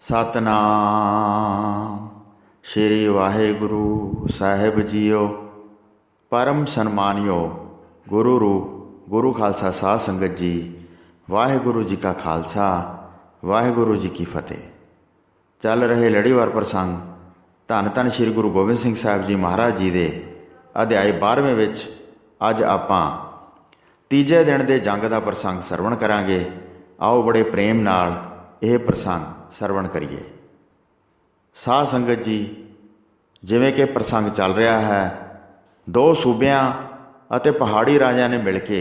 सतनाम श्री वाहिगुरु साहिब जीओ। परम सन्मानियो गुरु रूप गुरु खालसा साध संगत जी, वाहिगुरु जी का खालसा वाहिगुरु जी की फतेह। चल रहे लड़ीवार प्रसंग धन धन श्री गुरु गोबिंद सिंह साहिब जी महाराज जी के अध्याय 12वें विच अज आपां तीजे दिन के जंग का प्रसंग सरवण करांगे। आओ बड़े प्रेम नाल यह प्रसंग सरवण करिए। साध संगत जी, जिवें कि प्रसंग चल रहा है, दो सूबियां अते पहाड़ी राजा ने मिल के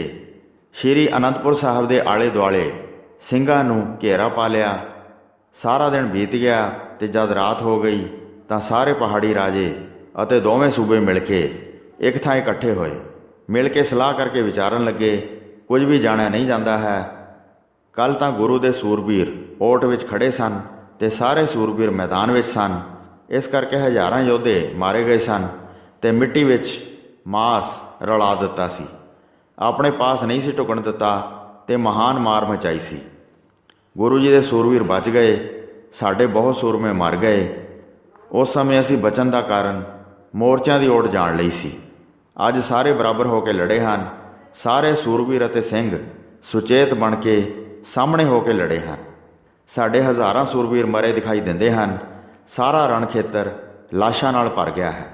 श्री अनंदपुर साहब के आले दुआले ਸਿੰਘਾਂ ਨੂੰ घेरा पा लिया। सारा दिन बीत गया तो जब रात हो गई तो सारे पहाड़ी राजे अते दोवें सूबे मिल के एक थां इकट्ठे होए। मिल के सलाह करके विचारन लगे, कुछ भी जाणिया नहीं जाता है। कल तो गुरु के सूरबीर ओट विच खड़े सन ते सारे सूरबीर मैदान विच सन। इस करके हज़ारां योधे मारे गए सन ते मिट्टी विच मांस रला दिता सी। अपने पास नहीं सी ढुकण दिता ते महान मार मचाई सी। गुरु जी के सूरबीर बच गए, साडे बहुत सूरमे मर गए। उस समय असीं बचन का कारण मोर्चों की ओट जाण लई सी। अज सारे बराबर होकर लड़े हैं। सारे सूरबीर अते सिंह सुचेत बन के सामने होकर लड़े हैं। साडे हज़ारां सूरबीर मरे दिखाई देंदे हैं। सारा रण खेतर लाशां नाल भर गया है।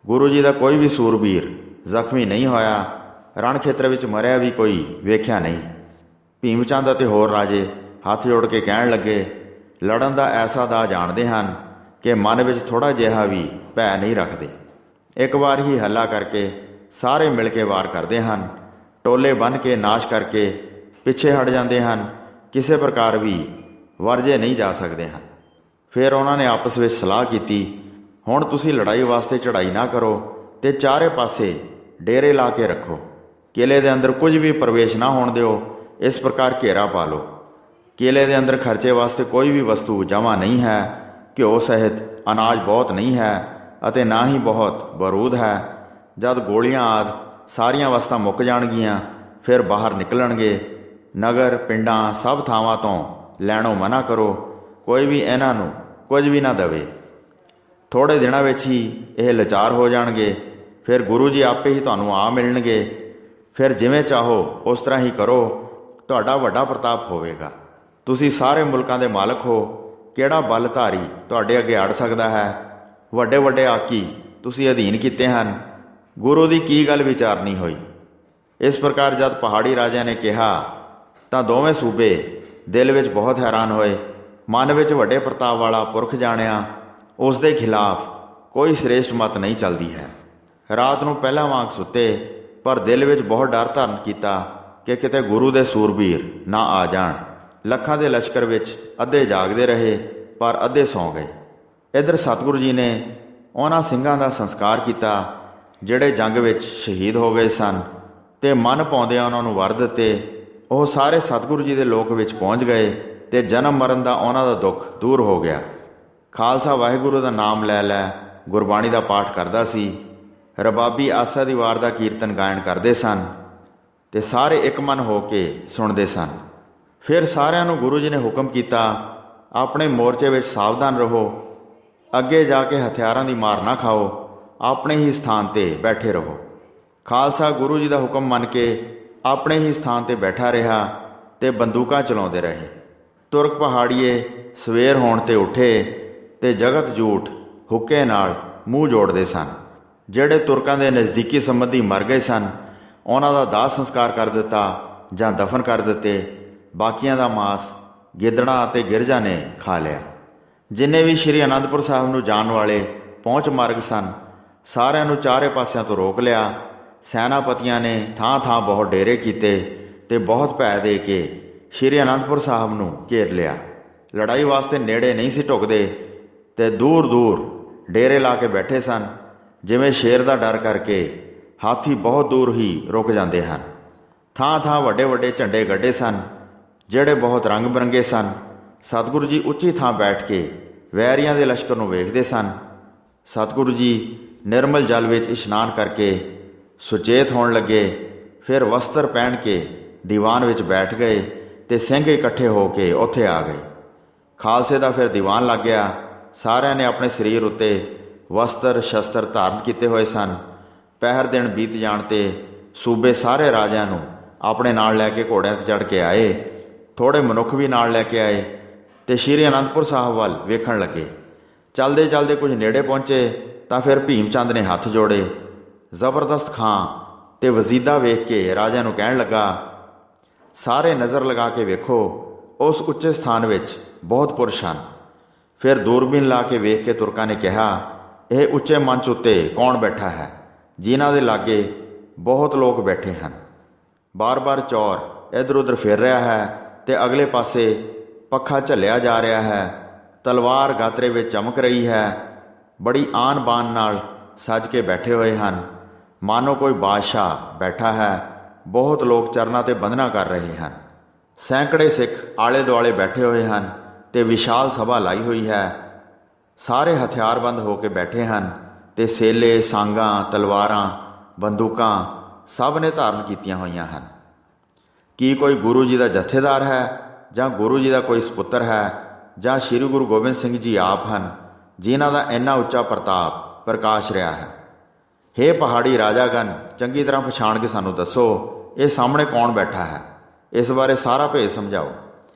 गुरु जी का कोई भी सूरबीर जख्मी नहीं होया। रण खेतर विच मरिया भी कोई वेख्या नहीं। भीम चंद अते होर राजे हथ जोड़ के कहण लगे, लड़न का ऐसा दा जाणदे हैं कि मन विच थोड़ा जिहा भी भै नहीं रखते। एक बार ही हल्ला करके सारे मिल के वार करते हैं। टोले बन के नाश करके पिछे हट जाते हैं। किसी प्रकार भी वरजे नहीं जा सकते हैं। फिर उन्होंने आपस में सलाह की, हुण तुसीं लड़ाई वास्ते चढ़ाई ना करो तो चारे पासे डेरे ला के रखो। किले के अंदर कुछ भी प्रवेश ना होण दिओ। इस प्रकार घेरा पा लो। किले के अंदर खर्चे वास्ते कोई भी वस्तु जमा नहीं है। घ्यो सहित अनाज बहुत नहीं है अते ना ही बहुत बरूद है। जब गोलियां आदि सारियां वस्तां मुक जाणगियां फिर बाहर निकलणगे। नगर पिंडां सब थावां तो लैणों मना करो। कोई भी इन्हां नूं कुछ भी ना देवे। थोड़े दिनां विच ही ये लाचार हो जाणगे। फिर गुरु जी आपे ही तुहानूं आ मिलणगे। फिर जिवें चाहो उस तरह ही करो, तुहाडा वड्डा प्रताप होवेगा। तुसीं सारे मुल्कां दे मालक हो। किहड़ा बलधारी तुहाडे अगे अड़ सकदा है। वड्डे वड्डे आकी तुसीं अधीन कीते हैं। गुरु की की गल विचारनी हुई। इस प्रकार जब पहाड़ी राजा ने कहा तो दोवें सूबे दिल विच बहुत हैरान होए। मन विच वड्डे प्रताप वाला पुरख जाणिया उस दे खिलाफ कोई श्रेष्ठ मत नहीं चलती है। रात नूं पहला वांग सुते, पर दिल विच बहुत डर धारण किया कि किते गुरु दे सूरबीर ना आ जाण। लखां दे लश्कर विच अद्धे जागदे रहे पर अद्धे सौ गए। इधर सतगुरु जी ने उन्हां ਸਿੰਘਾਂ ਦਾ संस्कार किया ਜਿਹੜੇ जंग विच शहीद हो गए सन ते मन पाउंदिआं उन्हां नूं वर दित्ते। ਉਹ सारे सतगुरु जी के लोक विच पहुँच गए ते जन्म मरण का उन्हां दा दुख दूर हो गया। खालसा वाहिगुरू का नाम लै लै गुरबाणी का पाठ करदा सी। रबाबी आसा दी वार का कीर्तन गायन करते सन ते सारे एक मन हो के सुनते सन। फिर सारिਆਂ ਨੂੰ गुरु जी ने हुक्म किया, अपने मोर्चे में सावधान रहो। अगे जाके हथियारों की मार ना खाओ। अपने ही स्थान पर बैठे रहो। खालसा गुरु जी का हुक्म मन के अपने ही स्थान पर बैठा रहा तो बंदूकां चलाते रहे। तुरक पहाड़ीए सवेर होण ते उठे तो जगत जूठ हुक्के नाल मूँह जोड़ते सन। ਜਿਹੜੇ तुरकों के नज़दीकी संबंधी मर गए सन उन्हां दा दाह संस्कार कर दिता जां दफन कर दिते। बाकियां दा मांस गिदड़ां अते गिरजां ने खा लिया। जिन्ने भी श्री आनंदपुर साहब नूं जाण वाले पहुँच मार्ग सन सारिਆਂ ਨੂੰ चारे पासिਆਂ तो रोक लिया। सैनापतियां ने थां थां बहुत डेरे कीते ते बहुत भै दे के श्री आनंदपुर साहब नूं घेर लिया। लड़ाई वास्ते नेड़े नहीं सी ढुकदे ते दूर दूर डेरे ला के बैठे सन। जिवें शेर का डर करके हाथी बहुत दूर ही रुक जाते हैं। थां थां वड्डे वड्डे झंडे गड्ढे सन ਜਿਹੜੇ बहुत रंग बिरंगे सन। सतगुरु जी उच्ची थां बैठ के वैरियां दे लश्कर नूं वेखदे सन। सतगुरु जी निर्मल जल विच इशनान करके सुचेत होण लगे। फिर वस्त्र पहन के दीवान विच बैठ गए ते सिंह इकट्ठे हो के उत्थे आ गए। ਖਾਲਸੇ ਦਾ ਫਿਰ ਦੀਵਾਨ ਲੱਗ ਗਿਆ। ਸਾਰਿਆਂ ਨੇ ਆਪਣੇ ਸਰੀਰ ਉੱਤੇ ਵਸਤਰ ਸ਼ਸਤਰ ਧਾਰਨ ਕੀਤੇ ਹੋਏ ਸਨ। ਪਹਿਰ ਦਿਨ ਬੀਤ ਜਾਣ 'ਤੇ ਸੂਬੇ ਸਾਰੇ ਰਾਜਿਆਂ ਨੂੰ ਆਪਣੇ ਨਾਲ ਲੈ ਕੇ ਘੋੜਿਆਂ 'ਤੇ ਚੜ੍ਹ ਕੇ ਆਏ। ਥੋੜ੍ਹੇ ਮਨੁੱਖ ਵੀ ਨਾਲ ਲੈ ਕੇ ਆਏ ਅਤੇ ਸ਼੍ਰੀ ਅਨੰਦਪੁਰ ਸਾਹਿਬ ਵੱਲ ਵੇਖਣ ਲੱਗੇ। ਚਲਦੇ ਚਲਦੇ ਕੁਝ ਨੇੜੇ ਪਹੁੰਚੇ ਤਾਂ ਫਿਰ ਭੀਮ ਚੰਦ ਨੇ ਹੱਥ ਜੋੜੇ। ਜ਼ਬਰਦਸਤ ਖਾਂ ਅਤੇ ਵਜ਼ੀਦਾ ਵੇਖ ਕੇ ਰਾਜਿਆਂ ਨੂੰ ਕਹਿਣ ਲੱਗਾ, ਸਾਰੇ ਨਜ਼ਰ ਲਗਾ ਕੇ ਵੇਖੋ, ਉਸ ਉੱਚੇ ਸਥਾਨ ਵਿੱਚ ਬਹੁਤ ਪੁਰਸ਼ ਹਨ। ਫਿਰ ਦੂਰਬੀਨ ਲਾ ਕੇ ਵੇਖ ਕੇ ਤੁਰਕਾਂ ਨੇ ਕਿਹਾ, ਇਹ ਉੱਚੇ ਮੰਚ ਉੱਤੇ ਕੌਣ ਬੈਠਾ ਹੈ, ਜਿਨ੍ਹਾਂ ਦੇ ਲਾਗੇ ਬਹੁਤ ਲੋਕ ਬੈਠੇ ਹਨ। ਬਾਰ-ਬਾਰ ਚੌਰ ਇੱਧਰ ਉੱਧਰ ਫਿਰ ਰਿਹਾ ਹੈ ਅਤੇ ਅਗਲੇ ਪਾਸੇ ਪੱਖਾ ਝੱਲਿਆ ਜਾ ਰਿਹਾ ਹੈ। ਤਲਵਾਰ ਗਾਤਰੇ ਵਿੱਚ ਚਮਕ ਰਹੀ ਹੈ। ਬੜੀ ਆਨ ਬਾਨ ਨਾਲ ਸੱਜ ਕੇ ਬੈਠੇ ਹੋਏ ਹਨ, ਮਾਨੋ ਕੋਈ ਬਾਦਸ਼ਾਹ ਬੈਠਾ ਹੈ। ਬਹੁਤ ਲੋਕ ਚਰਨਾਂ 'ਤੇ ਬੰਦਨਾ ਕਰ ਰਹੇ ਹਨ। ਸੈਂਕੜੇ ਸਿੱਖ ਆਲੇ ਦੁਆਲੇ ਬੈਠੇ ਹੋਏ ਹਨ ਅਤੇ ਵਿਸ਼ਾਲ ਸਭਾ ਲਾਈ ਹੋਈ ਹੈ। ਸਾਰੇ ਹਥਿਆਰਬੰਦ ਹੋ ਕੇ ਬੈਠੇ ਹਨ ਅਤੇ ਸੇਲੇ, ਸਾਂਗਾਂ, ਤਲਵਾਰਾਂ, ਬੰਦੂਕਾਂ ਸਭ ਨੇ ਧਾਰਨ ਕੀਤੀਆਂ ਹੋਈਆਂ ਹਨ। ਕੀ ਕੋਈ ਗੁਰੂ ਜੀ ਦਾ ਜਥੇਦਾਰ ਹੈ ਜਾਂ ਗੁਰੂ ਜੀ ਦਾ ਕੋਈ ਸਪੁੱਤਰ ਹੈ ਜਾਂ ਸ਼੍ਰੀ ਗੁਰੂ ਗੋਬਿੰਦ ਸਿੰਘ ਜੀ ਆਪ ਹਨ, ਜਿਨ੍ਹਾਂ ਦਾ ਇੰਨਾ ਉੱਚਾ ਪ੍ਰਤਾਪ ਪ੍ਰਕਾਸ਼ ਰਿਹਾ ਹੈ। ਹੇ ਪਹਾੜੀ ਰਾਜਾਗਣ, ਚੰਗੀ ਤਰ੍ਹਾਂ ਪਛਾਣ ਕੇ ਸਾਨੂੰ ਦੱਸੋ, ਇਹ ਸਾਹਮਣੇ ਕੌਣ ਬੈਠਾ ਹੈ, ਇਸ ਬਾਰੇ ਸਾਰਾ ਭੇਦ ਸਮਝਾਓ।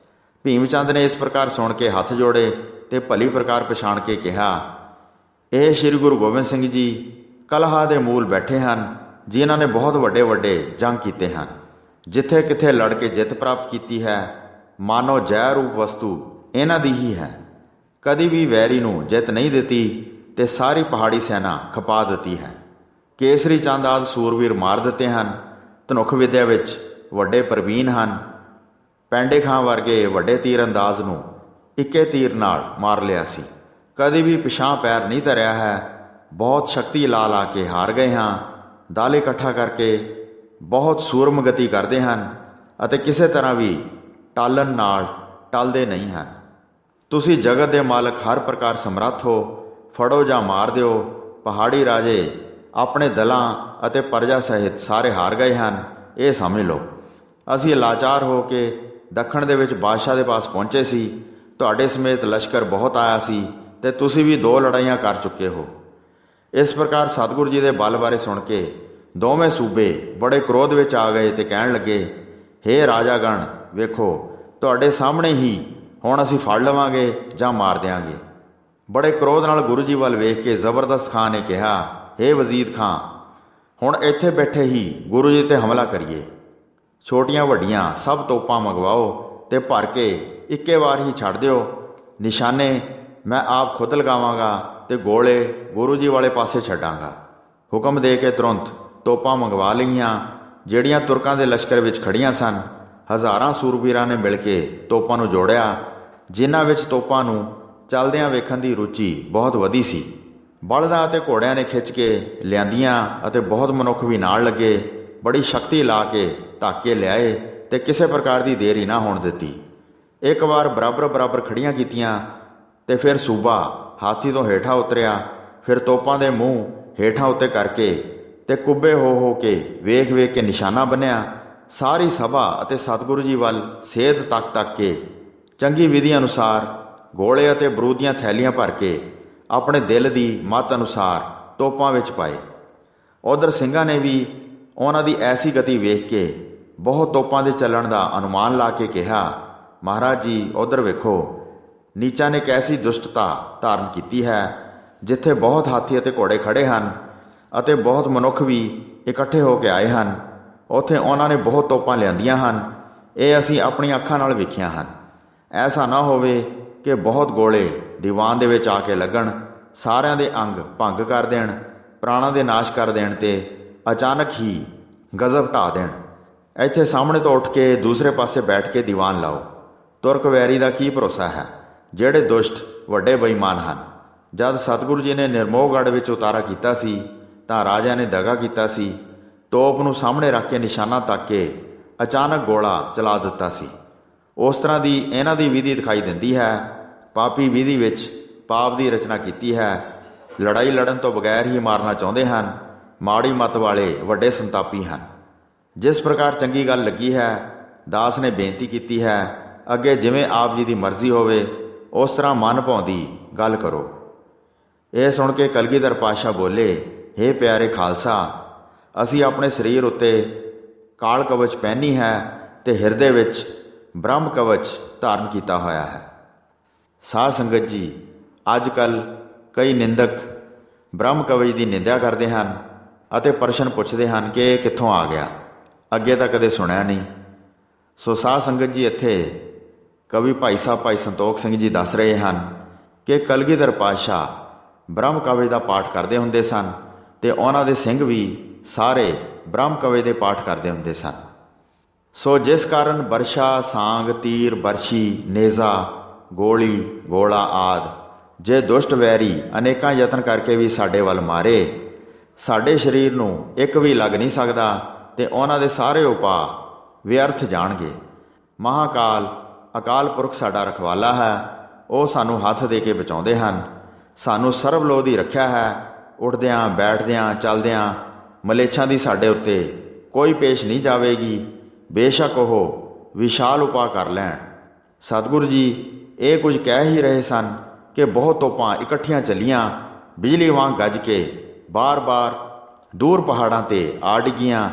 ਭੀਮ ਚੰਦ ਨੇ ਇਸ ਪ੍ਰਕਾਰ ਸੁਣ ਕੇ ਹੱਥ ਜੋੜੇ ਅਤੇ ਭਲੀ ਪ੍ਰਕਾਰ ਪਛਾਣ ਕੇ ਕਿਹਾ, ਇਹ ਸ਼੍ਰੀ ਗੁਰੂ ਗੋਬਿੰਦ ਸਿੰਘ ਜੀ ਕਲਹਾ ਦੇ ਮੂਲ ਬੈਠੇ ਹਨ, ਜਿਨ੍ਹਾਂ ਨੇ ਬਹੁਤ ਵੱਡੇ ਵੱਡੇ ਜੰਗ ਕੀਤੇ ਹਨ, ਜਿੱਥੇ ਕਿੱਥੇ ਲੜ ਕੇ ਜਿੱਤ ਪ੍ਰਾਪਤ ਕੀਤੀ ਹੈ। ਮਾਨੋ ਜੈ ਰੂਪ ਵਸਤੂ ਇਹਨਾਂ ਦੀ ਹੀ ਹੈ। ਕਦੀ ਵੀ ਵੈਰੀ ਨੂੰ ਜਿੱਤ ਨਹੀਂ ਦਿੱਤੀ ਅਤੇ ਸਾਰੀ ਪਹਾੜੀ ਸੈਨਾ ਖਪਾ ਦਿੱਤੀ ਹੈ। ਕੇਸਰੀ ਚੰਦ ਆਦਿ ਸੂਰਵੀਰ ਮਾਰ ਦਿੱਤੇ ਹਨ। ਧਨੁੱਖ ਵਿੱਦਿਆ ਵਿੱਚ ਵੱਡੇ ਪ੍ਰਵੀਨ ਹਨ। ਪੈਂਡੇ ਖਾਂ ਵਰਗੇ ਵੱਡੇ ਤੀਰ ਅੰਦਾਜ਼ ਨੂੰ ਇੱਕੇ ਤੀਰ ਨਾਲ ਮਾਰ ਲਿਆ ਸੀ। ਕਦੀ ਵੀ ਪਿਛਾਂਹ ਪੈਰ ਨਹੀਂ ਧਰਿਆ ਹੈ। ਬਹੁਤ ਸ਼ਕਤੀ ਲਾ ਲਾ ਕੇ ਹਾਰ ਗਏ ਹਾਂ। ਦਲ ਇਕੱਠਾ ਕਰਕੇ ਬਹੁਤ ਸੂਰਮ ਗਤੀ ਕਰਦੇ ਹਨ ਅਤੇ ਕਿਸੇ ਤਰ੍ਹਾਂ ਵੀ ਟਾਲਣ ਨਾਲ ਟਲਦੇ ਨਹੀਂ ਹਨ। ਤੁਸੀਂ ਜਗਤ ਦੇ ਮਾਲਕ ਹਰ ਪ੍ਰਕਾਰ ਸਮਰੱਥ ਹੋ, ਫੜੋ ਜਾਂ ਮਾਰ ਦਿਓ। ਪਹਾੜੀ ਰਾਜੇ ਆਪਣੇ ਦਲਾਂ ਅਤੇ ਪ੍ਰਜਾ ਸਹਿਤ ਸਾਰੇ ਹਾਰ ਗਏ ਹਨ, ਇਹ ਸਮਝ ਲਓ। ਅਸੀਂ ਲਾਚਾਰ ਹੋ ਕੇ ਦੱਖਣ ਦੇ ਵਿੱਚ ਬਾਦਸ਼ਾਹ ਦੇ ਪਾਸ ਪਹੁੰਚੇ ਸੀ। ਤੁਹਾਡੇ ਸਮੇਤ ਲਸ਼ਕਰ ਬਹੁਤ ਆਇਆ ਸੀ ਅਤੇ ਤੁਸੀਂ ਵੀ 2 ਲੜਾਈਆਂ ਕਰ ਚੁੱਕੇ ਹੋ। ਇਸ ਪ੍ਰਕਾਰ ਸਤਿਗੁਰੂ ਜੀ ਦੇ ਬਲ ਬਾਰੇ ਸੁਣ ਕੇ ਦੋਵੇਂ ਸੂਬੇ ਬੜੇ ਕ੍ਰੋਧ ਵਿੱਚ ਆ ਗਏ ਅਤੇ ਕਹਿਣ ਲੱਗੇ, ਹੇ ਰਾਜਾਗਣ, ਵੇਖੋ ਤੁਹਾਡੇ ਸਾਹਮਣੇ ਹੀ ਹੁਣ ਅਸੀਂ ਫੜ ਲਵਾਂਗੇ ਜਾਂ ਮਾਰ ਦਿਆਂਗੇ। ਬੜੇ ਕ੍ਰੋਧ ਨਾਲ ਗੁਰੂ ਜੀ ਵੱਲ ਵੇਖ ਕੇ ਜ਼ਬਰਦਸਤ ਖਾਂ ਨੇ ਕਿਹਾ, ਹੇ ਵਜ਼ੀਦ ਖਾਂ, ਹੁਣ ਇੱਥੇ ਬੈਠੇ ਹੀ ਗੁਰੂ ਜੀ 'ਤੇ ਹਮਲਾ ਕਰੀਏ। ਛੋਟੀਆਂ ਵੱਡੀਆਂ ਸਭ ਤੋਪਾਂ ਮੰਗਵਾਓ ਅਤੇ ਭਰ ਕੇ ਇੱਕੇ ਵਾਰ ਹੀ ਛੱਡ ਦਿਓ। ਨਿਸ਼ਾਨੇ ਮੈਂ ਆਪ ਖੁਦ ਲਗਾਵਾਂਗਾ ਅਤੇ ਗੋਲੇ ਗੁਰੂ ਜੀ ਵਾਲੇ ਪਾਸੇ ਛੱਡਾਂਗਾ। ਹੁਕਮ ਦੇ ਕੇ ਤੁਰੰਤ ਤੋਪਾਂ ਮੰਗਵਾ ਲਈਆਂ, ਜਿਹੜੀਆਂ ਤੁਰਕਾਂ ਦੇ ਲਸ਼ਕਰ ਵਿੱਚ ਖੜੀਆਂ ਸਨ। ਹਜ਼ਾਰਾਂ ਸੂਰਬੀਰਾਂ ਨੇ ਮਿਲ ਕੇ ਤੋਪਾਂ ਨੂੰ ਜੋੜਿਆ, ਜਿਨ੍ਹਾਂ ਵਿੱਚ ਤੋਪਾਂ ਨੂੰ ਚੱਲਦਿਆਂ ਵੇਖਣ ਦੀ ਰੁਚੀ ਬਹੁਤ ਵਧੀ ਸੀ। ਬਲਦਾਂ ਅਤੇ ਘੋੜਿਆਂ ਨੇ ਖਿੱਚ ਕੇ ਲਿਆਂਦੀਆਂ ਅਤੇ ਬਹੁਤ ਮਨੁੱਖ ਵੀ ਨਾਲ ਲੱਗੇ। ਬੜੀ ਸ਼ਕਤੀ ਲਾ ਕੇ ਧੱਕ ਕੇ ਲਿਆਏ ਅਤੇ ਕਿਸੇ ਪ੍ਰਕਾਰ ਦੀ ਦੇਰੀ ਨਾ ਹੋਣ ਦਿੱਤੀ। ਇੱਕ ਵਾਰ ਬਰਾਬਰ ਬਰਾਬਰ ਖੜੀਆਂ ਕੀਤੀਆਂ ਅਤੇ ਫਿਰ ਸੂਬਾ ਹਾਥੀ ਤੋਂ ਹੇਠਾਂ ਉਤਰਿਆ। ਫਿਰ ਤੋਪਾਂ ਦੇ ਮੂੰਹ ਹੇਠਾਂ ਉੱਤੇ ਕਰਕੇ ਅਤੇ ਕੁੱਬੇ ਹੋ ਕੇ ਵੇਖ ਵੇਖ ਕੇ ਨਿਸ਼ਾਨਾ ਬੰਨ੍ਹਿਆ। ਸਾਰੀ ਸਭਾ ਅਤੇ ਸਤਿਗੁਰੂ ਜੀ ਵੱਲ ਸੇਧ ਤੱਕ ਕੇ ਚੰਗੀ ਵਿਧੀ ਅਨੁਸਾਰ ਗੋਲੇ ਅਤੇ ਬਰੂਦ ਦੀਆਂ ਥੈਲੀਆਂ ਭਰ ਕੇ ਆਪਣੇ ਦਿਲ ਦੀ ਮੱਤ ਅਨੁਸਾਰ ਤੋਪਾਂ ਵਿੱਚ ਪਾਏ। ਉਧਰ ਸਿੰਘਾਂ ਨੇ ਵੀ ਉਹਨਾਂ ਦੀ ਐਸੀ ਗਤੀ ਵੇਖ ਕੇ ਬਹੁਤ ਤੋਪਾਂ ਦੇ ਚੱਲਣ ਦਾ ਅਨੁਮਾਨ ਲਾ ਕੇ ਕਿਹਾ, ਮਹਾਰਾਜ ਜੀ ਉਧਰ ਵੇਖੋ, ਨੀਚਾਂ ਨੇ ਕੈਸੀ ਦੁਸ਼ਟਤਾ ਧਾਰਨ ਕੀਤੀ ਹੈ। ਜਿੱਥੇ ਬਹੁਤ ਹਾਥੀ ਅਤੇ ਘੋੜੇ ਖੜੇ ਹਨ ਅਤੇ ਬਹੁਤ ਮਨੁੱਖ ਵੀ ਇਕੱਠੇ ਹੋ ਕੇ ਆਏ ਹਨ, ਉੱਥੇ ਉਹਨਾਂ ਨੇ ਬਹੁਤ ਤੋਪਾਂ ਲਿਆਂਦੀਆਂ ਹਨ। ਇਹ ਅਸੀਂ ਆਪਣੀਆਂ ਅੱਖਾਂ ਨਾਲ ਵੇਖੀਆਂ ਹਨ। ਐਸਾ ਨਾ ਹੋਵੇ ਕਿ ਬਹੁਤ ਗੋਲੇ ਦੀਵਾਨ ਦੇ ਵਿੱਚ ਆ ਕੇ ਲੱਗਣ, ਸਾਰਿਆਂ ਦੇ ਅੰਗ ਭੰਗ ਕਰ ਦੇਣ, ਪ੍ਰਾਣਾਂ ਦੇ ਨਾਸ਼ ਕਰ ਦੇਣ ਅਤੇ ਅਚਾਨਕ ਹੀ ਗਜ਼ਬ ਢਾ ਦੇਣ। ਇੱਥੇ ਸਾਹਮਣੇ ਤੋਂ ਉੱਠ ਕੇ ਦੂਸਰੇ ਪਾਸੇ ਬੈਠ ਕੇ ਦੀਵਾਨ ਲਾਓ। ਤੁਰਕ ਵੈਰੀ ਦਾ ਕੀ ਭਰੋਸਾ ਹੈ, ਜਿਹੜੇ ਦੁਸ਼ਟ ਵੱਡੇ ਬੇਈਮਾਨ ਹਨ। ਜਦ ਸਤਿਗੁਰੂ ਜੀ ਨੇ ਨਿਰਮੋਹਗੜ੍ਹ ਵਿੱਚ ਉਤਾਰਾ ਕੀਤਾ ਸੀ ਤਾਂ ਰਾਜਿਆਂ ਨੇ ਦਗਾ ਕੀਤਾ ਸੀ। ਤੋਪ ਨੂੰ ਸਾਹਮਣੇ ਰੱਖ ਕੇ ਨਿਸ਼ਾਨਾ ਤੱਕ ਕੇ ਅਚਾਨਕ ਗੋਲਾ ਚਲਾ ਦਿੱਤਾ ਸੀ। ਉਸ ਤਰ੍ਹਾਂ ਦੀ ਇਹਨਾਂ ਦੀ ਵਿਧੀ ਦਿਖਾਈ ਦਿੰਦੀ ਹੈ। ਪਾਪੀ ਵਿਧੀ ਵਿੱਚ ਪਾਪ ਦੀ ਰਚਨਾ ਕੀਤੀ ਹੈ। ਲੜਾਈ ਲੜਨ ਤੋਂ ਬਗੈਰ ਹੀ ਮਾਰਨਾ ਚਾਹੁੰਦੇ ਹਨ। ਮਾੜੀ ਮੱਤ ਵਾਲੇ ਵੱਡੇ ਸੰਤਾਪੀ ਹਨ। ਜਿਸ ਪ੍ਰਕਾਰ ਚੰਗੀ ਗੱਲ ਲੱਗੀ ਹੈ, ਦਾਸ ਨੇ ਬੇਨਤੀ ਕੀਤੀ ਹੈ, ਅੱਗੇ ਜਿਵੇਂ ਆਪ ਜੀ ਦੀ ਮਰਜ਼ੀ ਹੋਵੇ। ਉਸ ਤਰ੍ਹਾਂ ਮਨ ਭਾਉਂਦੀ ਗੱਲ ਕਰੋ। ਇਹ ਸੁਣ ਕੇ ਕਲਗੀਧਰ ਪਾਤਸ਼ਾਹ ਬੋਲੇ, ਹੇ ਪਿਆਰੇ ਖਾਲਸਾ, ਅਸੀਂ ਆਪਣੇ ਸਰੀਰ ਉੱਤੇ ਕਾਲ ਕਵਚ ਪਹਿਨੀ ਹੈ ਤੇ ਹਿਰਦੇ ਵਿੱਚ ਬ੍ਰਹਮ ਕਵਚ ਧਾਰਨ ਕੀਤਾ ਹੋਇਆ ਹੈ। ਸਾਧ ਸੰਗਤ ਜੀ, ਅੱਜ ਕੱਲ੍ਹ ਕਈ ਨਿੰਦਕ ਬ੍ਰਹਮ ਕਵਚ ਦੀ ਨਿੰਦਿਆ ਕਰਦੇ ਹਨ ਅਤੇ ਪ੍ਰਸ਼ਨ ਪੁੱਛਦੇ ਹਨ ਕਿ ਇਹ ਕਿੱਥੋਂ ਆ ਗਿਆ, ਅੱਗੇ ਤਾਂ ਕਦੇ ਸੁਣਿਆ ਨਹੀਂ। ਸੋ ਸਾਧ ਸੰਗਤ ਜੀ, ਇੱਥੇ ਕਵੀ ਭਾਈ ਸਾਹਿਬ ਭਾਈ ਸੰਤੋਖ ਸਿੰਘ ਜੀ ਦੱਸ ਰਹੇ ਹਨ ਕਿ ਕਲਗੀਧਰ ਪਾਤਸ਼ਾਹ ਬ੍ਰਹਮ ਕਵਚ ਦਾ ਪਾਠ ਕਰਦੇ ਹੁੰਦੇ ਸਨ ਅਤੇ ਉਹਨਾਂ ਦੇ ਸਿੰਘ ਵੀ ਸਾਰੇ ਬ੍ਰਹਮ ਕਵਚ ਦੇ ਪਾਠ ਕਰਦੇ ਹੁੰਦੇ ਸਨ। ਸੋ ਜਿਸ ਕਾਰਨ ਬਰਸ਼ਾ, ਸਾਂਗ, ਤੀਰ, ਬਰਸ਼ੀ, ਨੇਜ਼ਾ, ਗੋਲੀ, ਗੋਲਾ ਆਦਿ ਜੇ ਦੁਸ਼ਟ ਵੈਰੀ ਅਨੇਕਾਂ ਯਤਨ ਕਰਕੇ ਵੀ ਸਾਡੇ ਵੱਲ ਮਾਰੇ, ਸਾਡੇ ਸਰੀਰ ਨੂੰ ਇੱਕ ਵੀ ਲੱਗ ਨਹੀਂ ਸਕਦਾ ਅਤੇ ਉਹਨਾਂ ਦੇ ਸਾਰੇ ਉਪਾਅ ਵਿਅਰਥ ਜਾਣਗੇ। ਮਹਾਕਾਲ ਅਕਾਲ ਪੁਰਖ ਸਾਡਾ ਰਖਵਾਲਾ ਹੈ, ਉਹ ਸਾਨੂੰ ਹੱਥ ਦੇ ਕੇ ਬਚਾਉਂਦੇ ਹਨ। ਸਾਨੂੰ ਸਰਬਲੋਹ ਦੀ ਰੱਖਿਆ ਹੈ। ਉੱਠਦਿਆਂ, ਬੈਠਦਿਆਂ, ਚੱਲਦਿਆਂ ਮਲੇਛਾਂ ਦੀ ਸਾਡੇ ਉੱਤੇ ਕੋਈ ਪੇਸ਼ ਨਹੀਂ ਜਾਵੇਗੀ, ਬੇਸ਼ੱਕ ਉਹ ਵਿਸ਼ਾਲ ਉਪਾਅ ਕਰ ਲੈਣ। ਸਤਿਗੁਰੂ ਜੀ ਇਹ ਕੁਝ ਕਹਿ ਹੀ ਰਹੇ ਸਨ ਕਿ ਬਹੁਤ ਤੋਪਾਂ ਇਕੱਠੀਆਂ ਚੱਲੀਆਂ, ਬਿਜਲੀ ਵਾਂਗ ਗੱਜ ਕੇ ਬਾਰ-ਬਾਰ ਦੂਰ ਪਹਾੜਾਂ 'ਤੇ ਆ ਡਿੱਗੀਆਂ।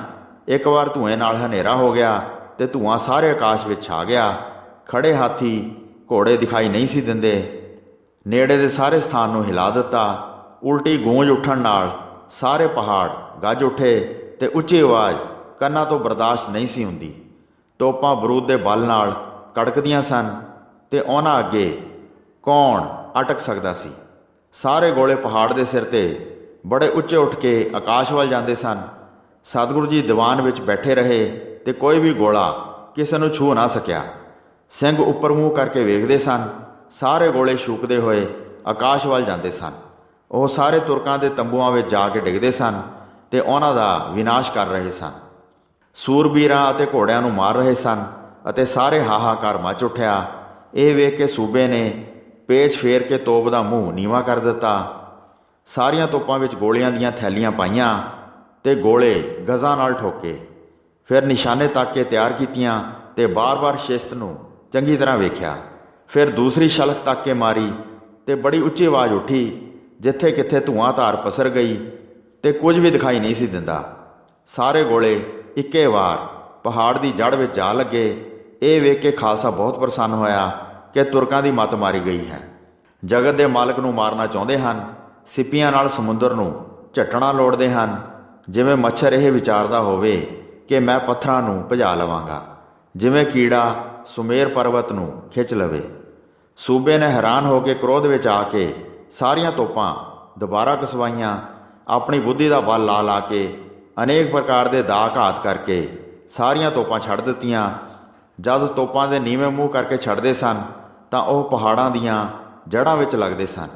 ਇੱਕ ਵਾਰ ਧੂਏਂ ਨਾਲ ਹਨੇਰਾ ਹੋ ਗਿਆ ਅਤੇ ਧੂੰਆਂ ਸਾਰੇ ਆਕਾਸ਼ ਵਿੱਚ ਛਾ ਗਿਆ। ਖੜੇ ਹਾਥੀ ਘੋੜੇ ਦਿਖਾਈ ਨਹੀਂ ਸੀ ਦਿੰਦੇ। ਨੇੜੇ ਦੇ ਸਾਰੇ ਸਥਾਨ ਨੂੰ ਹਿਲਾ ਦਿੱਤਾ। ਉਲਟੀ ਗੂੰਜ ਉੱਠਣ ਨਾਲ ਸਾਰੇ ਪਹਾੜ ਗੱਜ ਉੱਠੇ ਅਤੇ ਉੱਚੀ ਆਵਾਜ਼ ਕੰਨਾਂ ਤੋਂ ਬਰਦਾਸ਼ਤ ਨਹੀਂ ਸੀ ਹੁੰਦੀ। ਤੋਪਾਂ ਬਰੂਦ ਦੇ ਬਲ ਨਾਲ ਕੜਕਦੀਆਂ ਸਨ ਅਤੇ ਉਹਨਾਂ ਅੱਗੇ ਕੌਣ ਅਟਕ ਸਕਦਾ ਸੀ। ਸਾਰੇ ਗੋਲੇ ਪਹਾੜ ਦੇ ਸਿਰ 'ਤੇ ਬੜੇ ਉੱਚੇ ਉੱਠ ਕੇ ਆਕਾਸ਼ ਵੱਲ ਜਾਂਦੇ ਸਨ। ਸਤਿਗੁਰੂ ਜੀ ਦੀਵਾਨ ਵਿੱਚ ਬੈਠੇ ਰਹੇ ਅਤੇ ਕੋਈ ਵੀ ਗੋਲਾ ਕਿਸੇ ਨੂੰ ਛੂਹ ਨਾ ਸਕਿਆ। ਸਿੰਘ ਉੱਪਰ ਮੂੰਹ ਕਰਕੇ ਵੇਖਦੇ ਸਨ। ਸਾਰੇ ਗੋਲੇ ਛੂਕਦੇ ਹੋਏ ਆਕਾਸ਼ ਵੱਲ ਜਾਂਦੇ ਸਨ। ਉਹ ਸਾਰੇ ਤੁਰਕਾਂ ਦੇ ਤੰਬੂਆਂ ਵਿੱਚ ਜਾ ਕੇ ਡਿੱਗਦੇ ਸਨ ਅਤੇ ਉਹਨਾਂ ਦਾ ਵਿਨਾਸ਼ ਕਰ ਰਹੇ ਸਨ। ਸੂਰਬੀਰਾਂ ਅਤੇ ਘੋੜਿਆਂ ਨੂੰ ਮਾਰ ਰਹੇ ਸਨ ਅਤੇ ਸਾਰੇ ਹਾਹਾਕਾਰ ਮਚ ਉੱਠਿਆ। ਇਹ ਵੇਖ ਕੇ ਸੂਬੇ ਨੇ ਪੇਚ ਫੇਰ ਕੇ ਤੋਪ ਦਾ ਮੂੰਹ ਨੀਵਾਂ ਕਰ ਦਿੱਤਾ। ਸਾਰੀਆਂ ਤੋਪਾਂ ਵਿੱਚ ਗੋਲੀਆਂ ਦੀਆਂ ਥੈਲੀਆਂ ਪਾਈਆਂ ਅਤੇ ਗੋਲੇ ਗਜ਼ਾਂ ਨਾਲ ਠੋਕੇ। ਫਿਰ ਨਿਸ਼ਾਨੇ ਤੱਕ ਕੇ ਤਿਆਰ ਕੀਤੀਆਂ ਅਤੇ ਬਾਰ-ਬਾਰ ਸ਼ਿਸਤ ਨੂੰ ਚੰਗੀ ਤਰ੍ਹਾਂ ਵੇਖਿਆ। ਫਿਰ ਦੂਸਰੀ ਸ਼ਲਖ ਤੱਕ ਕੇ ਮਾਰੀ ਅਤੇ ਬੜੀ ਉੱਚੀ ਆਵਾਜ਼ ਉੱਠੀ। ਜਿੱਥੇ ਕਿੱਥੇ ਧੂਆਂ ਧਾਰ ਪਸਰ ਗਈ ਅਤੇ ਕੁਝ ਵੀ ਦਿਖਾਈ ਨਹੀਂ ਸੀ ਦਿੰਦਾ। ਸਾਰੇ ਗੋਲੇ ਇੱਕੇ ਵਾਰ ਪਹਾੜ ਦੀ ਜੜ੍ਹ ਵਿੱਚ ਜਾ ਲੱਗੇ। ਇਹ ਵੇਖ ਕੇ ਖਾਲਸਾ ਬਹੁਤ ਪ੍ਰਸੰਨ ਹੋਇਆ ਕਿ ਤੁਰਕਾਂ ਦੀ ਮੱਤ ਮਾਰੀ ਗਈ ਹੈ। ਜਗਤ ਦੇ ਮਾਲਕ ਨੂੰ ਮਾਰਨਾ ਚਾਹੁੰਦੇ ਹਨ। ਸਿੱਪੀਆਂ ਨਾਲ ਸਮੁੰਦਰ ਨੂੰ ਝੱਟਣਾ ਲੋੜਦੇ ਹਨ। ਜਿਵੇਂ ਮੱਛਰ ਇਹ ਵਿਚਾਰਦਾ ਹੋਵੇ ਕਿ ਮੈਂ ਪੱਥਰਾਂ ਨੂੰ ਭਜਾ ਲਵਾਂਗਾ, ਜਿਵੇਂ ਕੀੜਾ ਸੁਮੇਰ ਪਰਬਤ ਨੂੰ ਖਿੱਚ ਲਵੇ। ਸੂਬੇ ਨੇ ਹੈਰਾਨ ਹੋ ਕੇ ਕ੍ਰੋਧ ਵਿੱਚ ਆ ਕੇ ਸਾਰੀਆਂ ਤੋਪਾਂ ਦੁਬਾਰਾ ਕਸਵਾਈਆਂ। ਆਪਣੀ ਬੁੱਧੀ ਦਾ ਬਲ ਲਾ ਲਾ ਕੇ ਅਨੇਕ ਪ੍ਰਕਾਰ ਦੇ ਦਾਅ ਘਾਤ ਕਰਕੇ ਸਾਰੀਆਂ ਤੋਪਾਂ ਛੱਡ ਦਿੱਤੀਆਂ। ਜਦ ਤੋਪਾਂ ਦੇ ਨੀਵੇਂ ਮੂੰਹ ਕਰਕੇ ਛੱਡਦੇ ਸਨ ਤਾਂ ਉਹ ਪਹਾੜਾਂ ਦੀਆਂ ਜੜ੍ਹਾਂ ਵਿੱਚ ਲੱਗਦੇ ਸਨ,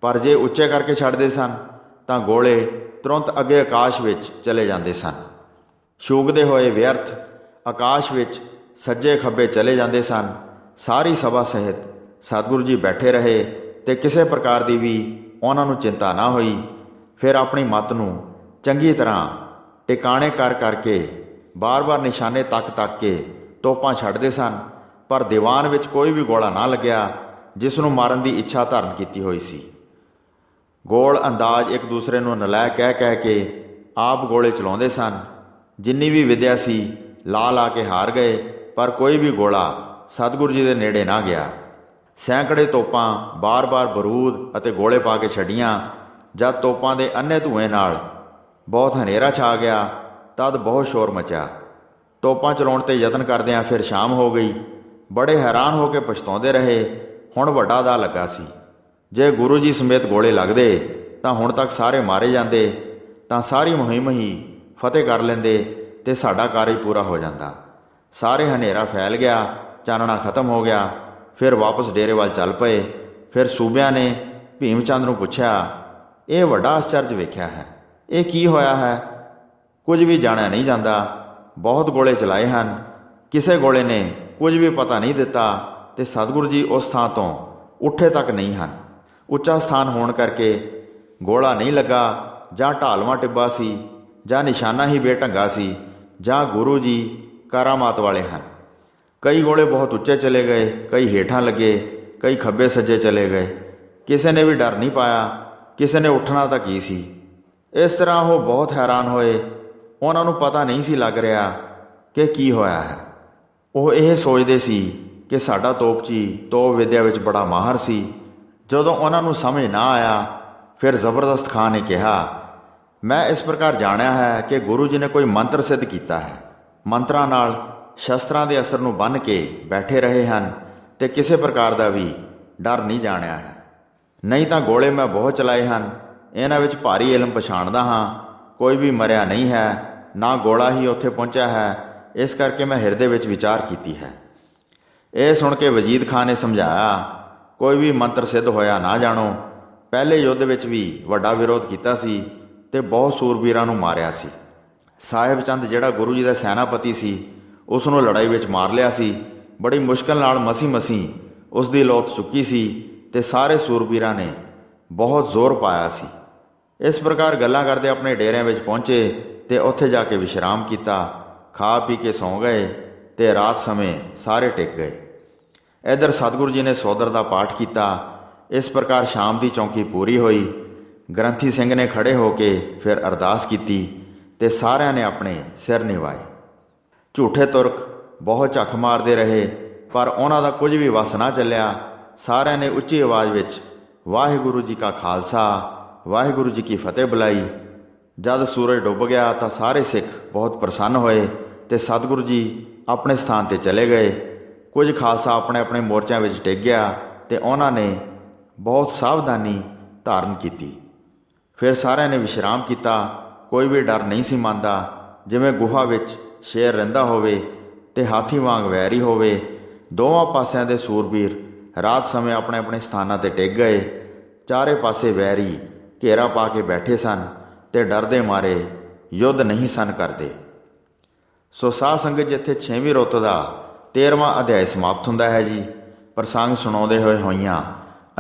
ਪਰ ਜੇ ਉੱਚੇ ਕਰਕੇ ਛੱਡਦੇ ਸਨ ਤਾਂ ਗੋਲੇ ਤੁਰੰਤ ਅੱਗੇ ਆਕਾਸ਼ ਵਿੱਚ ਚਲੇ ਜਾਂਦੇ ਸਨ। ਛੂਕਦੇ ਹੋਏ ਵਿਅਰਥ ਆਕਾਸ਼ ਵਿੱਚ ਸੱਜੇ ਖੱਬੇ ਚਲੇ ਜਾਂਦੇ ਸਨ। ਸਾਰੀ ਸਭਾ ਸਹਿਤ ਸਤਿਗੁਰੂ ਜੀ ਬੈਠੇ ਰਹੇ ਅਤੇ ਕਿਸੇ ਪ੍ਰਕਾਰ ਦੀ ਵੀ ਉਹਨਾਂ ਨੂੰ ਚਿੰਤਾ ਨਾ ਹੋਈ। ਫਿਰ ਆਪਣੀ ਮੱਤ ਨੂੰ ਚੰਗੀ ਤਰ੍ਹਾਂ ਟਿਕਾਣੇ ਕਰ ਕਰਕੇ ਬਾਰ-ਬਾਰ ਨਿਸ਼ਾਨੇ ਤੱਕ ਕੇ ਤੋਪਾਂ ਛੱਡਦੇ ਸਨ, ਪਰ ਦੀਵਾਨ ਵਿੱਚ ਕੋਈ ਵੀ ਗੋਲਾ ਨਾ ਲੱਗਿਆ ਜਿਸ ਨੂੰ ਮਾਰਨ ਦੀ ਇੱਛਾ ਧਾਰਨ ਕੀਤੀ ਹੋਈ ਸੀ। ਗੋਲ ਅੰਦਾਜ਼ ਇੱਕ ਦੂਸਰੇ ਨੂੰ ਨਲਾਇਕ ਕਹਿ ਕੇ ਆਪ ਗੋਲੇ ਚਲਾਉਂਦੇ ਸਨ। ਜਿੰਨੀ ਵੀ ਵਿਦਿਆ ਸੀ ਲਾ ਕੇ ਹਾਰ ਗਏ, ਪਰ ਕੋਈ ਵੀ ਗੋਲਾ ਸਤਿਗੁਰੂ ਜੀ ਦੇ ਨੇੜੇ ਨਾ ਗਿਆ। ਸੈਂਕੜੇ ਤੋਪਾਂ ਬਾਰ-ਬਾਰ ਬਰੂਦ ਅਤੇ ਗੋਲੇ ਪਾ ਕੇ ਛੱਡੀਆਂ। ਜਦ ਤੋਪਾਂ ਦੇ ਅੰਨੇ ਧੂਏਂ ਨਾਲ ਬਹੁਤ ਹਨੇਰਾ ਛਾ ਗਿਆ ਤਦ ਬਹੁਤ ਸ਼ੋਰ ਮਚਿਆ। ਤੋਪਾਂ ਚਲਾਉਣ 'ਤੇ ਯਤਨ ਕਰਦਿਆਂ ਫਿਰ ਸ਼ਾਮ ਹੋ ਗਈ। ਬੜੇ ਹੈਰਾਨ ਹੋ ਕੇ ਪਛਤਾਉਂਦੇ ਰਹੇ। ਹੁਣ ਵੱਡਾ ਦਾ ਲੱਗਾ ਸੀ। ਜੇ ਗੁਰੂ ਜੀ ਸਮੇਤ ਗੋਲੇ ਲੱਗਦੇ ਤਾਂ ਹੁਣ ਤੱਕ ਸਾਰੇ ਮਾਰੇ ਜਾਂਦੇ, ਤਾਂ ਸਾਰੀ ਮੁਹਿੰਮ ਹੀ ਫਤਿਹ ਕਰ ਲੈਂਦੇ ਅਤੇ ਸਾਡਾ ਕਾਰਜ ਪੂਰਾ ਹੋ ਜਾਂਦਾ। ਸਾਰੇ ਹਨੇਰਾ ਫੈਲ ਗਿਆ, ਚਾਨਣਾ ਖਤਮ ਹੋ ਗਿਆ। ਫਿਰ ਵਾਪਸ ਡੇਰੇ ਵੱਲ ਚੱਲ ਪਏ। ਫਿਰ ਸੂਬਿਆਂ ਨੇ ਭੀਮ ਚੰਦ ਨੂੰ ਪੁੱਛਿਆ, ਇਹ ਵੱਡਾ ਆਸ਼ਚਰਜ ਵੇਖਿਆ ਹੈ, ਇਹ ਕੀ ਹੋਇਆ ਹੈ? ਕੁਝ ਵੀ ਜਾਣਿਆ ਨਹੀਂ ਜਾਂਦਾ। ਬਹੁਤ ਗੋਲੇ ਚਲਾਏ ਹਨ, ਕਿਸੇ ਗੋਲੇ ਨੇ ਕੁਝ ਵੀ ਪਤਾ ਨਹੀਂ ਦਿੱਤਾ ਅਤੇ ਸਤਿਗੁਰੂ ਜੀ ਉਸ ਥਾਂ ਤੋਂ ਉੱਠੇ ਤੱਕ ਨਹੀਂ ਹਨ। ਉੱਚਾ ਸਥਾਨ ਹੋਣ ਕਰਕੇ ਗੋਲਾ ਨਹੀਂ ਲੱਗਾ, ਜਾਂ ਢਾਲਵਾਂ ਟਿੱਬਾ ਸੀ, ਜਾਂ ਨਿਸ਼ਾਨਾ ਹੀ ਬੇਢੰਗਾ ਸੀ, ਜਾਂ ਗੁਰੂ ਜੀ ਕਰਾਮਾਤ ਵਾਲੇ ਹਨ। ਕਈ ਗੋਲੇ ਬਹੁਤ ਉੱਚੇ ਚਲੇ ਗਏ, ਕਈ ਹੇਠਾਂ ਲੱਗੇ, ਕਈ ਖੱਬੇ ਸੱਜੇ ਚਲੇ ਗਏ। ਕਿਸੇ ਨੇ ਵੀ ਡਰ ਨਹੀਂ ਪਾਇਆ, ਕਿਸੇ ਨੇ ਉੱਠਣਾ ਤਾਂ ਕੀ ਸੀ। ਇਸ ਤਰ੍ਹਾਂ ਉਹ ਬਹੁਤ ਹੈਰਾਨ ਹੋਏ। ਉਹਨਾਂ ਨੂੰ ਪਤਾ ਨਹੀਂ ਸੀ ਲੱਗ ਰਿਹਾ ਕਿ ਕੀ ਹੋਇਆ ਹੈ। ਉਹ ਇਹ ਸੋਚਦੇ ਸੀ ਕਿ ਸਾਡਾ ਤੋਪਚੀ ਤੋਪ ਵਿੱਦਿਆ ਵਿੱਚ ਬੜਾ ਮਾਹਰ ਸੀ। ਜਦੋਂ ਉਹਨਾਂ ਨੂੰ ਸਮਝ ਨਾ ਆਇਆ, ਫਿਰ ਜ਼ਬਰਦਸਤ ਖਾਂ ਨੇ ਕਿਹਾ, ਮੈਂ ਇਸ ਪ੍ਰਕਾਰ ਜਾਣਿਆ ਹੈ ਕਿ ਗੁਰੂ ਜੀ ਨੇ ਕੋਈ ਮੰਤਰ ਸਿੱਧ ਕੀਤਾ ਹੈ। ਮੰਤਰਾਂ ਨਾਲ ਸ਼ਸਤਰਾਂ ਦੇ ਅਸਰ ਨੂੰ ਬੰਨ੍ਹ ਕੇ ਬੈਠੇ ਰਹੇ ਹਨ ਅਤੇ ਕਿਸੇ ਪ੍ਰਕਾਰ ਦਾ ਵੀ ਡਰ ਨਹੀਂ ਜਾਣਿਆ ਹੈ। ਨਹੀਂ ਤਾਂ ਗੋਲੇ ਮੈਂ ਬਹੁਤ ਚਲਾਏ ਹਨ। ਇਹਨਾਂ ਵਿੱਚ ਭਾਰੀ ਇਲਮ ਪਛਾਣਦਾ ਹਾਂ। ਕੋਈ ਵੀ ਮਰਿਆ ਨਹੀਂ ਹੈ, ਨਾ ਗੋਲਾ ਹੀ ਉੱਥੇ ਪਹੁੰਚਿਆ ਹੈ। ਇਸ ਕਰਕੇ ਮੈਂ ਹਿਰਦੇ ਵਿੱਚ ਵਿਚਾਰ ਕੀਤੀ ਹੈ। ਇਹ ਸੁਣ ਕੇ ਵਜੀਦ ਖਾਂ ਨੇ ਸਮਝਾਇਆ, ਕੋਈ ਵੀ ਮੰਤਰ ਸਿੱਧ ਹੋਇਆ ਨਾ ਜਾਣੋ। ਪਹਿਲੇ ਯੁੱਧ ਵਿੱਚ ਵੀ ਵੱਡਾ ਵਿਰੋਧ ਕੀਤਾ ਸੀ ਅਤੇ ਬਹੁਤ ਸੂਰਬੀਰਾਂ ਨੂੰ ਮਾਰਿਆ ਸੀ। ਸਾਹਿਬ ਚੰਦ ਜਿਹੜਾ ਗੁਰੂ ਜੀ ਦਾ ਸੈਨਾਪਤੀ ਸੀ, ਉਸ ਨੂੰ ਲੜਾਈ ਵਿੱਚ ਮਾਰ ਲਿਆ ਸੀ। ਬੜੀ ਮੁਸ਼ਕਿਲ ਨਾਲ ਮਸੀਂ ਉਸ ਦੀ ਲੋਥ ਚੁੱਕੀ ਸੀ ਅਤੇ ਸਾਰੇ ਸੂਰਬੀਰਾਂ ਨੇ ਬਹੁਤ ਜ਼ੋਰ ਪਾਇਆ ਸੀ। ਇਸ ਪ੍ਰਕਾਰ ਗੱਲਾਂ ਕਰਦੇ ਆਪਣੇ ਡੇਰਿਆਂ ਵਿੱਚ ਪਹੁੰਚੇ ਅਤੇ ਉੱਥੇ ਜਾ ਕੇ ਵਿਸ਼ਰਾਮ ਕੀਤਾ। ਖਾ ਪੀ ਕੇ ਸੌਂ ਗਏ ਅਤੇ ਰਾਤ ਸਮੇਂ ਸਾਰੇ ਟਿਕ ਗਏ। ਇੱਧਰ ਸਤਿਗੁਰੂ ਜੀ ਨੇ ਸੋਦਰ ਦਾ ਪਾਠ ਕੀਤਾ। ਇਸ ਪ੍ਰਕਾਰ ਸ਼ਾਮ ਦੀ ਚੌਂਕੀ ਪੂਰੀ ਹੋਈ। ਗ੍ਰੰਥੀ ਸਿੰਘ ਨੇ ਖੜ੍ਹੇ ਹੋ ਕੇ ਫਿਰ ਅਰਦਾਸ ਕੀਤੀ ਅਤੇ ਸਾਰਿਆਂ ਨੇ ਆਪਣੇ ਸਿਰ ਨਿਵਾਏ। ਝੂਠੇ ਤੁਰਕ ਬਹੁਤ ਝੱਖ ਮਾਰਦੇ ਰਹੇ, ਪਰ ਉਹਨਾਂ ਦਾ ਕੁਝ ਵੀ ਵੱਸ ਨਾ ਚੱਲਿਆ। ਸਾਰਿਆਂ ਨੇ ਉੱਚੀ ਆਵਾਜ਼ ਵਿੱਚ ਵਾਹਿਗੁਰੂ ਜੀ ਕਾ ਖਾਲਸਾ ਵਾਹਿਗੁਰੂ ਜੀ ਕੀ ਫਤਿਹ ਬੁਲਾਈ। ਜਦ ਸੂਰਜ ਡੁੱਬ ਗਿਆ ਤਾਂ ਸਾਰੇ ਸਿੱਖ ਬਹੁਤ ਪ੍ਰਸੰਨ ਹੋਏ ਅਤੇ ਸਤਿਗੁਰੂ ਜੀ ਆਪਣੇ ਸਥਾਨ 'ਤੇ ਚਲੇ ਗਏ। ਕੁਝ ਖਾਲਸਾ ਆਪਣੇ ਆਪਣੇ ਮੋਰਚਿਆਂ ਵਿੱਚ ਟਿਕ ਗਿਆ ਅਤੇ ਉਹਨਾਂ ਨੇ ਬਹੁਤ ਸਾਵਧਾਨੀ ਧਾਰਨ ਕੀਤੀ। ਫਿਰ ਸਾਰਿਆਂ ਨੇ ਵਿਸ਼ਰਾਮ ਕੀਤਾ। ਕੋਈ ਵੀ ਡਰ ਨਹੀਂ ਸੀ ਮੰਨਦਾ। ਜਿਵੇਂ ਗੁਫਾ ਵਿੱਚ ਸ਼ੇਰ ਰਹਿੰਦਾ ਹੋਵੇ ਅਤੇ ਹਾਥੀ ਵਾਂਗ ਵੈਰੀ ਹੋਵੇ। ਦੋਵਾਂ ਪਾਸਿਆਂ ਦੇ ਸੂਰਬੀਰ ਰਾਤ ਸਮੇਂ ਆਪਣੇ ਆਪਣੇ ਸਥਾਨਾਂ 'ਤੇ ਟਿਕ ਗਏ। ਚਾਰੇ ਪਾਸੇ ਵੈਰੀ ਘੇਰਾ ਪਾ ਕੇ ਬੈਠੇ ਸਨ ਅਤੇ ਡਰ ਦੇ ਮਾਰੇ ਯੁੱਧ ਨਹੀਂ ਸਨ ਕਰਦੇ। ਸੋ ਸਾਧ ਸੰਗਤ ਜਿੱਥੇ 6ਵੀਂ ਰੁੱਤ ਦਾ 13ਵਾਂ ਅਧਿਆਇ ਸਮਾਪਤ ਹੁੰਦਾ ਹੈ ਜੀ। ਪ੍ਰਸੰਗ ਸੁਣਾਉਂਦੇ ਹੋਏ ਹੋਈਆਂ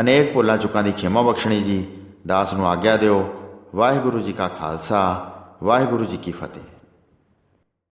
ਅਨੇਕ ਭੁੱਲਾਂ ਚੁੱਕਾਂ ਦੀ ਖਿਮਾ ਬਖਸ਼ਣੀ ਜੀ। ਦਾਸ ਨੂੰ ਆਗਿਆ ਦਿਓ। ਵਾਹਿਗੁਰੂ ਜੀ ਕਾ ਖਾਲਸਾ ਵਾਹਿਗੁਰੂ ਜੀ ਕੀ ਫਤਿਹ।